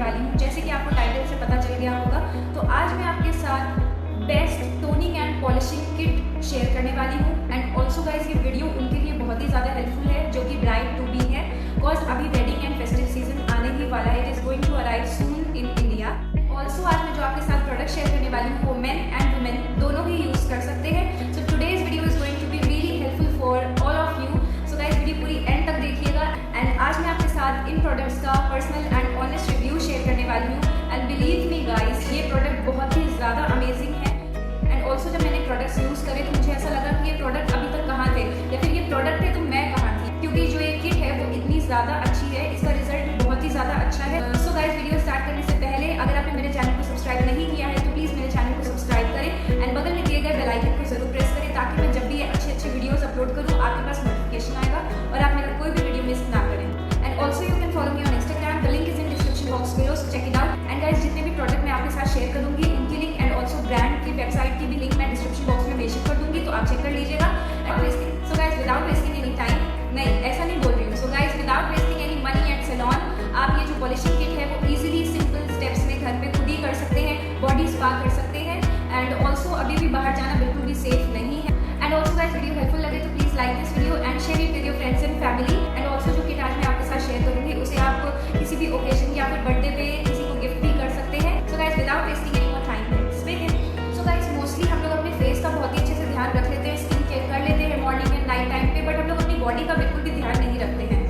वाली हूँ। जैसे कि आपको टाइटल से पता चल गया होगा, तो आज मैं आपके साथ best toning and polishing kit share करने वाली हूँ। एंड ऑल्सो गाइज ये वीडियो उनके लिए बहुत ही ज़्यादा हेल्पफुल है जो कि ब्राइड टू बी है, बिकॉज अभी वेडिंग एंड फेस्टिव सीजन आने ही वाला है। It is going to arrive soon in India. Also आज मैं जो आपके साथ प्रोडक्ट शेयर करने वाली हूँ वो मेन एंड वुमेन दोनों ही यूज़ कर सकते हैं। So today's video is going to be really helpful for all of you. So guys video पूरी एंड तक देखिएगा। एंड आज मैं आपके साथ इन प्रोडक्ट्स का personal and honest review share करने वाली हूँ। एंड बिलीव मी गाइज, ये प्रोडक्ट बहुत ही ज़्यादा अमेजिंग है। एंड ऑल्सो जब मैंने प्रोडक्ट्स यूज़ करे तो मुझे ऐसा लगा कि ये प्रोडक्ट अभी तक कहाँ थे, या फिर ये प्रोडक्ट थे तो मैं कहाँ थी, क्योंकि जो ये किट है वो इतनी ज़्यादा अच्छी है, इसका रिजल्ट बहुत ही ज़्यादा अच्छा है। सो गाइस वीडियो स्टार्ट करने से पहले अगर आपने मेरे चैनल को सब्सक्राइब नहीं किया है तो प्लीज़ मेरे चैनल को सब्सक्राइब करें एंड बगल में दिए गए बेल आइकन को जरूर प्रेस करें, ताकि मैं जब भी ये अच्छे वीडियोस अपलोड करूँ आपके पास नोटिफिकेशन आएगा और आप मेरा कोई भी वीडियो मिस ना करें। And also you can follow me on Instagram, the link is in description box below, so check it out. And guys जितने भी प्रोडक्ट मैं आपके साथ शेयर करूँगी उनकी लिंक एंड ऑल्सो ब्रांड की वेबसाइट की भी लिंक मैं डिस्क्रिप्शन बॉक्स में मेंशन कर दूंगी, तो आप चेक कर लीजिएगा। So guys without wasting any time, नहीं ऐसा नहीं बोल रही हूँ, so guys without wasting any money at salon, आप ये जो पॉलिशिंग किट है वो इजीली सिंपल स्टेप्स में घर पे खुद ही कर सकते हैं, बॉडी स्पा कर सकते हैं। एंड ऑल्सो अभी भी बाहर जाना बिल्कुल भी सेफ नहीं है। And also guys video helpful लगे तो please like this video and share it with your friends and family. And also जो किट आज मैं आपके साथ शेयर करूंगी उसे आप किसी भी ओकेजन या फिर बर्थडे पे किसी को गिफ्ट भी कर सकते हैं। सो guys without wasting any more time let's begin. So guys mostly हम लोग अपने फेस का बहुत ही अच्छे से ध्यान रख लेते हैं, स्किन केयर कर लेते हैं मॉर्निंग एंड नाइट टाइम पे, बट हम लोग अपनी बॉडी का बिल्कुल भी ध्यान नहीं रखते हैं।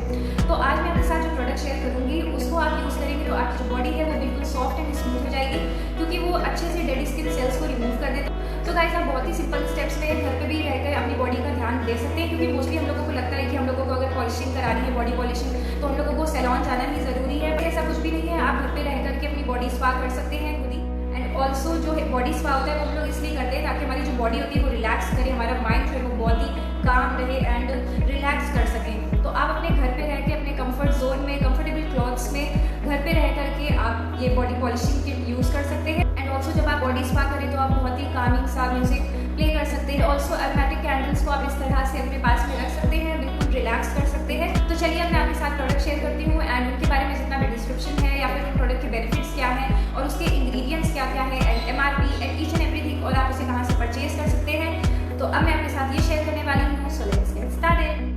तो आज मैं आपके साथ जो प्रोडक्ट शेयर करूंगी उसको आप यूज़ करेंगे तो आपकी जो बॉडी है वो बिल्कुल सॉफ्ट एंड स्मूथ हो जाएगी, क्योंकि वो अच्छे से डेड स्किन सेल्स को रिमूव कर देता है। तो गाइस आप बहुत ही सिंपल स्टेप्स में घर पे भी रहकर अपनी बॉडी का ध्यान दे सकते हैं, क्योंकि मोस्टली हम लोगों को लगता है कि हम लोगों को अगर पॉलिशिंग करानी है, बॉडी पॉलिशिंग, तो हम लोगों को सैलून जाना ही ज़रूरी है। ऐसा कुछ भी नहीं है, आप घर पे रह करके अपनी बॉडी स्पा कर सकते हैं खुद ही। एंड ऑल्सो जो बॉडी स्पा होता है वो हम लोग इसलिए करते हैं ताकि हमारी जो बॉडी होती है वो रिलैक्स करे, हमारा माइंड जो है वो बहुत ही काम रहे एंड रिलैक्स कर सकें। तो आप अपने घर पे रह के अपने कंफर्ट जोन में, कंफर्टेबल क्लॉथ्स में घर पे रह करके आप ये बॉडी पॉलिशिंग किट यूज़ कर सकते हैं। एंड ऑल्सो जब आप बॉडी स्पा करें तो आप बहुत ही कामिंग सा म्यूजिक प्ले कर सकते हैं। ऑल्सो एरोमेटिक कैंडल्स को आप इस तरह से अपने पास में रख सकते हैं, बिल्कुल रिलैक्स कर सकते हैं। तो चलिए अब मैं आपके साथ प्रोडक्ट शेयर करती हूँ एंड उनके बारे में जितना भी डिस्क्रिप्शन है या फिर उन प्रोडक्ट के बेनिफिट्स क्या हैं और उसके इंग्रेडिएंट्स क्या क्या है and MRP and each and everything, और आप उसे कहाँ से परचेज कर सकते हैं। तो अब मैं आपके साथ ये शेयर करने वाली हूँ। So let's get started.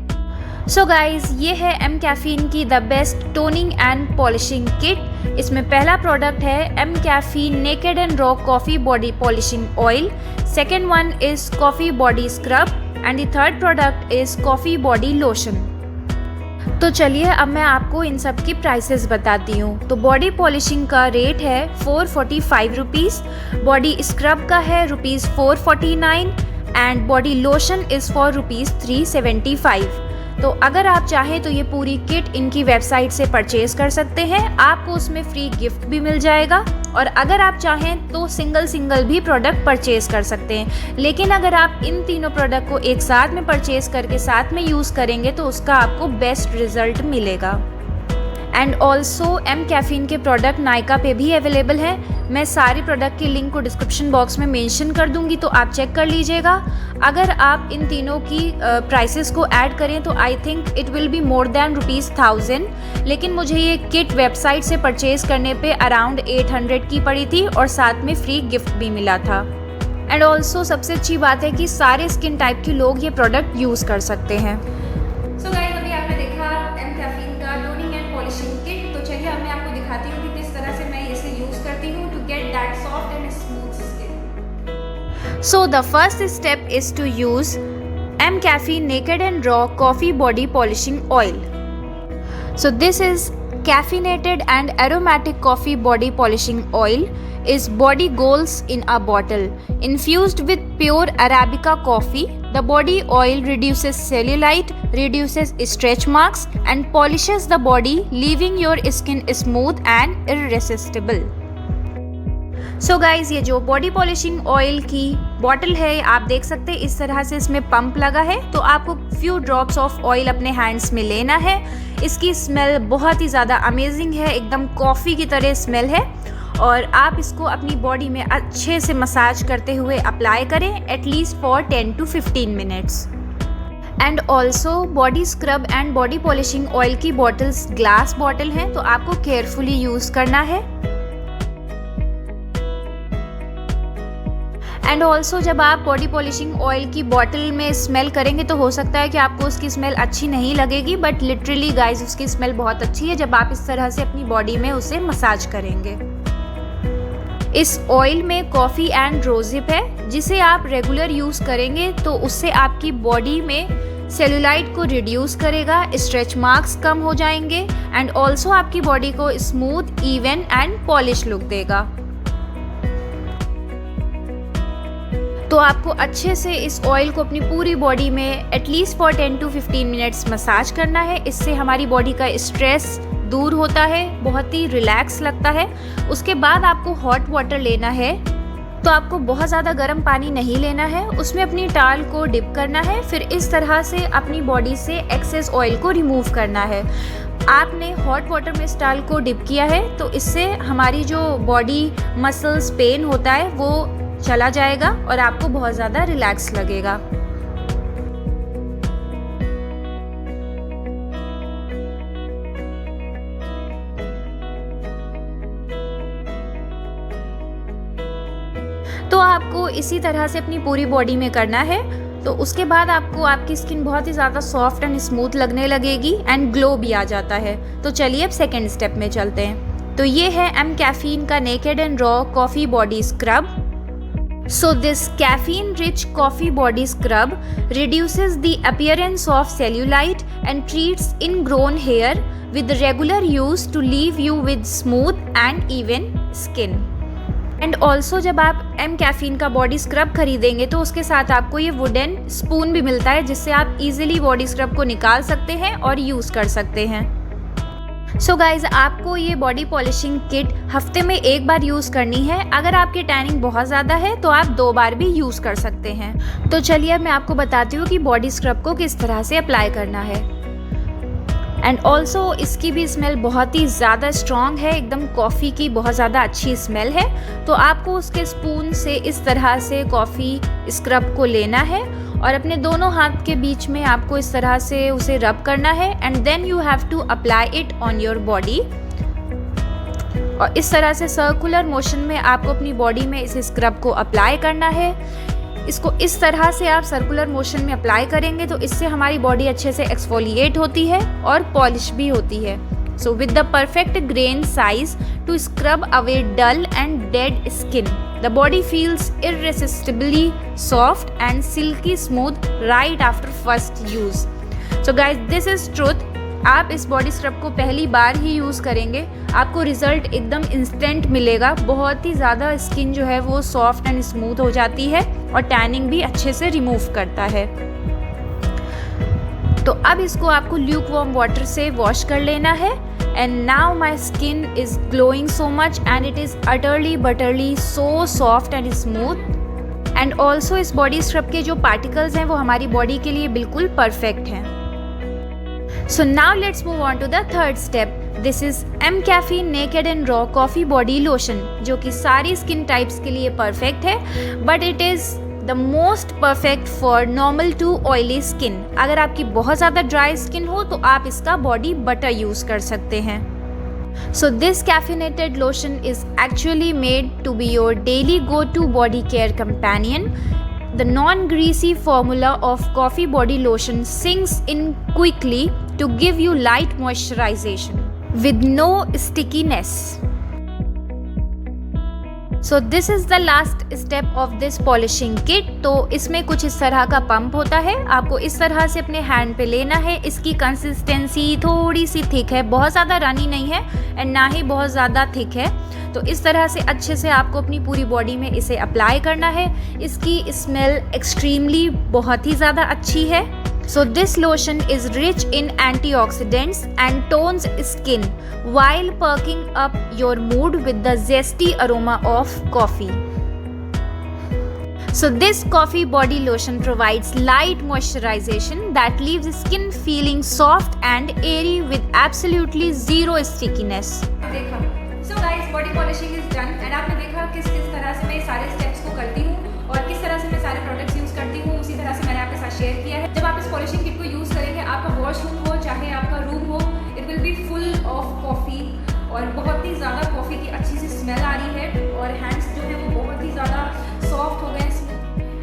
So guys ये है एम कैफीन की the best toning and polishing kit. इसमें पहला प्रोडक्ट है M caffeine naked and raw coffee body polishing oil, second one is coffee body scrub and the third product is coffee body lotion. तो चलिए अब मैं आपको इन सब की प्राइसेस बताती हूँ। तो बॉडी पॉलिशिंग का रेट है 445 रुपीज़, बॉडी स्क्रब का है ₹449 and body lotion is for ₹375। तो अगर आप चाहें तो ये पूरी किट इनकी वेबसाइट से परचेज़ कर सकते हैं, आपको उसमें फ्री गिफ्ट भी मिल जाएगा। और अगर आप चाहें तो सिंगल भी प्रोडक्ट परचेज़ कर सकते हैं, लेकिन अगर आप इन तीनों प्रोडक्ट को एक साथ में परचेज़ करके साथ में यूज़ करेंगे तो उसका आपको बेस्ट रिज़ल्ट मिलेगा। एंड ऑल्सो एम कैफीन के प्रोडक्ट नायका पे भी अवेलेबल है। मैं सारे प्रोडक्ट की लिंक को डिस्क्रिप्शन बॉक्स में मेंशन कर दूंगी, तो आप चेक कर लीजिएगा। अगर आप इन तीनों की प्राइसेस को ऐड करें तो I think it will be more than ₹1000, लेकिन मुझे ये किट वेबसाइट से परचेज़ करने पे अराउंड 800 की पड़ी थी और साथ में फ्री गिफ्ट भी मिला था। एंड ऑल्सो सबसे अच्छी बात है कि सारे स्किन टाइप के लोग ये प्रोडक्ट यूज़ कर सकते हैं। सो गाइस अभी आपने देखा एम कैफीन का टोनिंग एंड पॉलिशिंग किट। तो चलिए अब मैं आपको दिखाती हूँ कि किस तरह से मैं इसे यूज़ करती हूँ to get that soft and smooth skin. So the first step is to use M Caffeine Naked and Raw Coffee Body Polishing Oil. So this is caffeinated and aromatic coffee body polishing oil is body goals in a bottle. Infused with pure Arabica coffee, the body oil reduces cellulite, reduces stretch marks and polishes the body, leaving your skin smooth and irresistible. So guys ये जो body polishing oil की bottle है आप देख सकते हैं, इस तरह से इसमें पंप लगा है। तो आपको फ्यू ड्रॉप्स ऑफ ऑयल अपने हैंड्स में लेना है। इसकी स्मेल बहुत ही ज़्यादा अमेजिंग है, एकदम कॉफ़ी की तरह स्मेल है। और आप इसको अपनी बॉडी में अच्छे से मसाज करते हुए अप्लाई करें at least for 10 to 15 minutes. And also body scrub and body polishing oil की बॉटल्स ग्लास बॉटल हैं, तो आपको केयरफुली यूज़ करना है। एंड ऑल्सो जब आप बॉडी पॉलिशिंग ऑयल की बॉटल में स्मेल करेंगे तो हो सकता है कि आपको उसकी स्मेल अच्छी नहीं लगेगी, बट लिटरली गाइज उसकी स्मेल बहुत अच्छी है जब आप इस तरह से अपनी बॉडी में उसे मसाज करेंगे। इस ऑयल में कॉफ़ी एंड रोज़हिप है, जिसे आप रेगुलर यूज़ करेंगे तो उससे आपकी बॉडी में सेल्यूलाइट को रिड्यूस करेगा, स्ट्रेच मार्क्स कम हो जाएंगे एंड ऑल्सो आपकी बॉडी को smooth, even and polish look देगा। तो आपको अच्छे से इस ऑयल को अपनी पूरी बॉडी में at least for 10 to 15 minutes massage करना है। इससे हमारी बॉडी का स्ट्रेस दूर होता है, बहुत ही रिलैक्स लगता है। उसके बाद आपको हॉट वाटर लेना है, तो आपको बहुत ज़्यादा गर्म पानी नहीं लेना है, उसमें अपनी टाल को डिप करना है, फिर इस तरह से अपनी बॉडी से एक्सेस ऑयल को रिमूव करना है। आपने हॉट वाटर में इस टाल को डिप किया है तो इससे हमारी जो बॉडी मसल्स पेन होता है वो चला जाएगा और आपको बहुत ज़्यादा रिलैक्स लगेगा। तो आपको इसी तरह से अपनी पूरी बॉडी में करना है। तो उसके बाद आपको आपकी स्किन बहुत ही ज़्यादा सॉफ्ट एंड स्मूथ लगने लगेगी एंड ग्लो भी आ जाता है। तो चलिए अब सेकेंड स्टेप में चलते हैं। तो ये है एम कैफीन का naked and raw coffee body scrub. So this caffeine-rich coffee body scrub reduces the appearance of cellulite and treats ingrown hair with regular use to leave you with smooth and even skin. And also जब आप M caffeine का body scrub खरीदेंगे तो उसके साथ आपको ये wooden spoon भी मिलता है, जिससे आप इजीली बॉडी स्क्रब को निकाल सकते हैं और यूज़ कर सकते हैं। सो गाइज, आपको ये बॉडी पॉलिशिंग किट हफ्ते में एक बार यूज़ करनी है। अगर आपकी टैनिंग बहुत ज़्यादा है तो आप 2 बार भी यूज़ कर सकते हैं। तो चलिए अब मैं आपको बताती हूँ कि बॉडी स्क्रब को किस तरह से अप्लाई करना है। एंड ऑल्सो इसकी भी स्मेल बहुत ही ज़्यादा स्ट्रॉन्ग है, एकदम कॉफ़ी की बहुत ज़्यादा अच्छी स्मेल है। तो आपको उसके स्पून से इस तरह से कॉफ़ी स्क्रब को लेना है और अपने दोनों हाथ के बीच में आपको इस तरह से उसे रब करना है and then you have to apply it on your body. और इस तरह से सर्कुलर मोशन में आपको अपनी बॉडी में इस स्क्रब को अप्लाई करना है। इसको इस तरह से आप सर्कुलर मोशन में अप्लाई करेंगे तो इससे हमारी बॉडी अच्छे से एक्सफोलिएट होती है और पॉलिश भी होती है। So with the perfect grain size to scrub away dull and dead skin, the body feels irresistibly soft and silky smooth right after first use. So guys, this is truth. आप इस body scrub को पहली बार ही use करेंगे, आपको result एकदम instant मिलेगा। बहुत ही ज़्यादा स्किन जो है वो सॉफ्ट एंड स्मूथ हो जाती है और टैनिंग भी अच्छे से रिमूव करता है। तो अब इसको आपको ल्यूक वार्म वाटर से वॉश कर लेना है। And now my skin is glowing so much and it is utterly butterly so soft and smooth. And also इस बॉडी स्क्रब के जो पार्टिकल्स हैं वो हमारी बॉडी के लिए बिल्कुल परफेक्ट हैं। So now let's move on to the third step. This is M Caffeine Naked and Raw Coffee Body Lotion, जो कि सारी स्किन टाइप्स के लिए परफेक्ट है, but it is the most perfect for normal to oily skin. अगर आपकी बहुत ज़्यादा ड्राई स्किन हो तो आप इसका बॉडी बटर यूज़ कर सकते हैं। So this caffeinated lotion is actually made to be your daily go-to body care companion. The non-greasy formula of coffee body lotion sinks in quickly to give you light moisturization with no stickiness. So this is the last step of this polishing kit. तो इसमें कुछ इस तरह का pump होता है, आपको इस तरह से अपने हैंड पे लेना है। इसकी कंसिस्टेंसी थोड़ी सी थिक है, बहुत ज़्यादा रनी नहीं है एंड ना ही बहुत ज़्यादा थिक है। तो इस तरह से अच्छे से आपको अपनी पूरी बॉडी में इसे अप्लाई करना है। इसकी स्मेल एक्सट्रीमली बहुत ही ज़्यादा अच्छी है। So this lotion is rich in antioxidants and tones skin while perking up your mood with the zesty aroma of coffee. So this coffee body lotion provides light moisturization that leaves skin feeling soft and airy with absolutely zero stickiness. देखा, so guys, body polishing is done and आपने देखा किस तरह से मैं सारे steps को करती हूँ और किस तरह से मैं सारे प्रोडक्ट्स यूज़ करती हूँ, उसी तरह से मैंने आपके साथ शेयर किया है। है। जब आप इस पॉलिशिंग किट को यूज़ करेंगे, आपका वॉशरूम हो चाहे आपका रूम हो, it will be full of coffee और बहुत ही ज़्यादा कॉफ़ी की अच्छी सी स्मेल आ रही है और हैंड्स जो है वो बहुत ही ज़्यादा सॉफ्ट हो गए।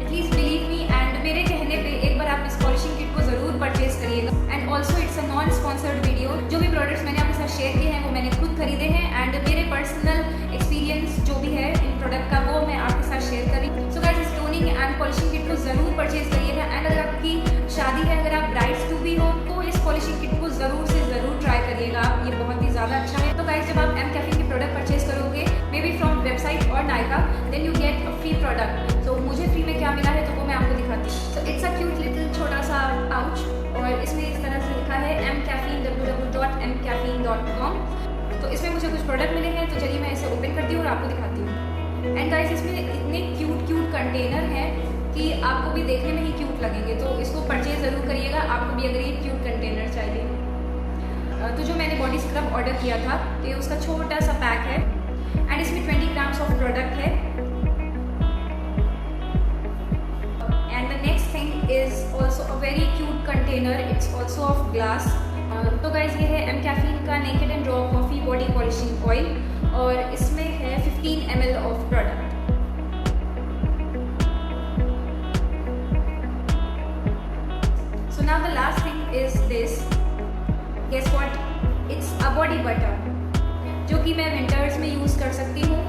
एटलीस्ट बिलीव मी, एंड मेरे कहने पे एक बार आप इस पॉलिशिंग किट को ज़रूर परचेज करिएगा। And also it's a non sponsored video. जो भी प्रोडक्ट्स मैंने आपके साथ शेयर किए हैं वो मैंने खुद खरीदे हैं एंड मेरे पर्सनल एक्सपीरियंस जो भी है इन प्रोडक्ट का वो मैं आपके साथ शेयर करी। सो गाइस, इस टोनिंग एंड पॉलिशिंग किट को ज़रूर परचेज करिएगा। एंड अगर आपकी शादी है, अगर आप ब्राइड्स टू भी हो, तो इस पॉलिशिंग किट को ज़रूर से ज़रूर ट्राई करिएगा आप, ये बहुत ही ज़्यादा अच्छा है। तो गाइस, जब आप एम कैफीन के प्रोडक्ट परचेज करोगे मे बी फ्रॉम वेबसाइट और Nykaa, then you get a free product. तो मुझे फ्री में क्या मिला है तो वो मैं आपको दिखाती हूँ। So it's a cute little छोटा सा पाउच और इसमें इस तरह से लिखा है mcaffeine www.mcaffeine.com। तो इसमें मुझे कुछ प्रोडक्ट मिले हैं, तो चलिए मैं इसे ओपन करती हूँ और आपको दिखाती हूँ। एंड गाइस, इसमें इतने क्यूट कंटेनर हैं कि आपको भी देखने में ही क्यूट लगेंगे, तो इसको परचेज ज़रूर करिएगा आपको भी अगर ये क्यूट कंटेनर चाहिए। तो जो मैंने बॉडी स्क्रब ऑर्डर किया था, ये उसका छोटा सा पैक है एंड इसमें 20 ग्राम्स ऑफ प्रोडक्ट है। And the next thing is also a very cute container, it's also of glass. तो गाइज, ये है एम कैफीन का naked and raw coffee body polishing oil और इसमें है 15 ml of product. So now the last thing is this, guess what, it's a body butter जो कि मैं विंटर्स में यूज़ कर सकती हूँ।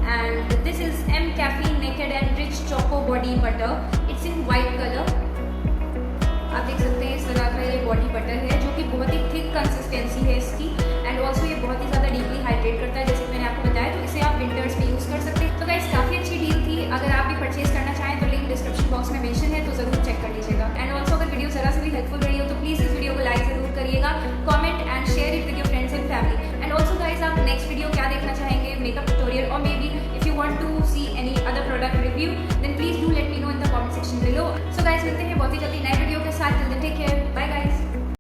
And this is M caffeine naked and rich choco body butter, it's in white colour. आप देख सकते हैं इस तरह का ये बॉडी बटर है जो कि बहुत ही थिक कंसिस्टेंसी है इसकी एंड ऑल्सो ये बहुत ही ज़्यादा डीपली हाइड्रेट करता है, जैसे कि मैंने आपको बताया। तो इसे आप विंटर्स में यूज़ कर सकते हैं। तो गाइस, काफ़ी अच्छी डील थी। अगर आप भी परचेज करना चाहें तो लिंक डिस्क्रिप्शन बॉक्स में मेंशन है, तो ज़रूर चेक कर लीजिएगा। एंड ऑल्सो अगर वीडियो ज़रा से भी हेल्पफुल रही हो तो प्लीज़ इस वीडियो को लाइक ज़रूर करिएगा, comment and share it with your friends and family. And also guys, आप नेक्स्ट वीडियो क्या देखना चाहेंगे, मेकअप ट्यूटोरियल और maybe if you want to see any other product review, then please do let me know in the comment section below. So guys, मिलते हैं बहुत ही जल्दी नए